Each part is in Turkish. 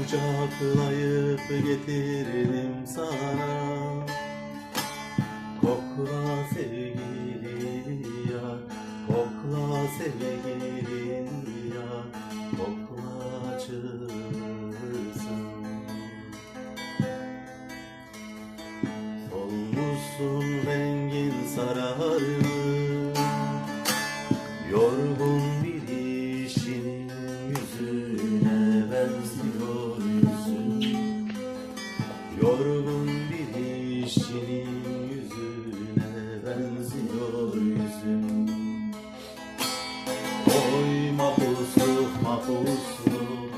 Kucaklayıp getirdim sana. Kokla sevgili yar, kokla sevgili yar, kokla açılsın. Solmuşsun rengin sararmış, yorgun bir işin yüzüne benziyor yüzün. Yorgun bir işçinin yüzüne benziyor yüzün. Oy mapusluk mapusluk,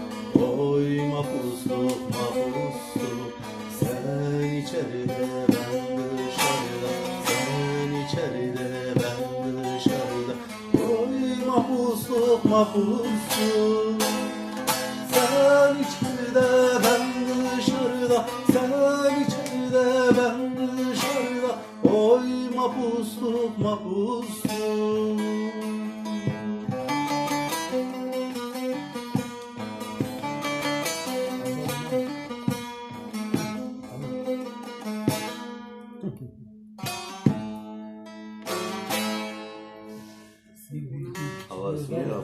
oy mapusluk mapusluk. Sen içeride ben dışarıda, sen içeride ben dışarıda. Oy mapusluk mapusluk. Sen içeride ben dışarıda, sen içeride ben dışarıda. Oy mapusluk mapusluk. Havasını ya,